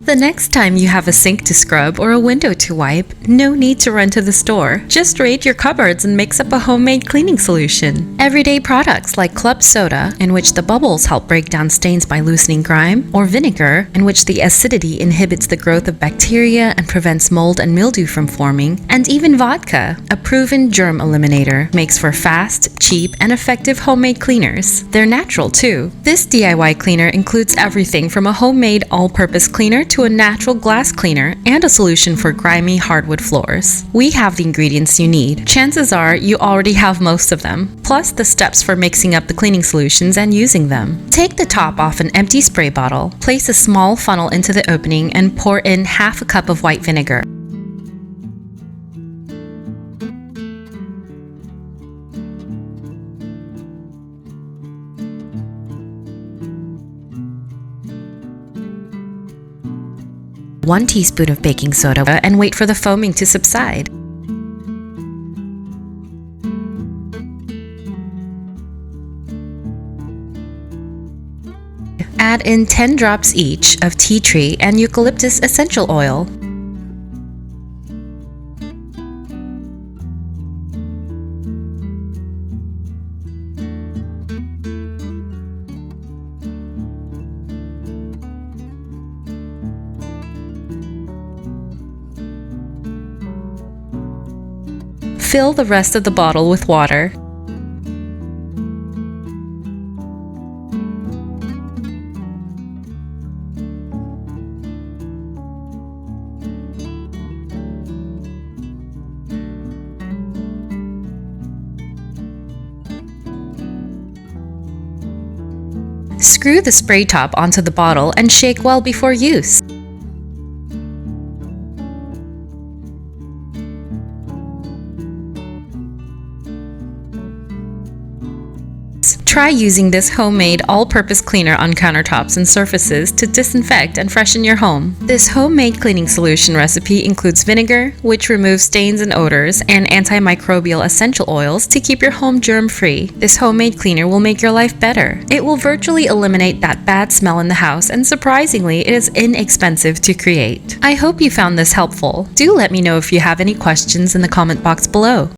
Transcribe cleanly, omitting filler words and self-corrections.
The next time you have a sink to scrub or a window to wipe, no need to run to the store. Just raid your cupboards and mix up a homemade cleaning solution. Everyday products like club soda, in which the bubbles help break down stains by loosening grime, or vinegar, in which the acidity inhibits the growth of bacteria and prevents mold and mildew from forming, and even vodka, a proven germ eliminator, makes for fast, cheap, and effective homemade cleaners. They're natural too. This DIY cleaner includes everything from a homemade all-purpose cleaner to a natural glass cleaner and a solution for grimy hardwood floors. We have the ingredients you need. Chances are you already have most of them, plus the steps for mixing up the cleaning solutions and using them. Take the top off an empty spray bottle, place a small funnel into the opening, and pour in half a cup of white vinegar. One teaspoon of baking soda and wait for the foaming to subside. Add in 10 drops each of tea tree and eucalyptus essential oil. Fill the rest of the bottle with water. Screw the spray top onto the bottle and shake well before use. Try using this homemade all-purpose cleaner on countertops and surfaces to disinfect and freshen your home. This homemade cleaning solution recipe includes vinegar, which removes stains and odors, and antimicrobial essential oils to keep your home germ-free. This homemade cleaner will make your life better. It will virtually eliminate that bad smell in the house, and surprisingly, it is inexpensive to create. I hope you found this helpful. Do let me know if you have any questions in the comment box below.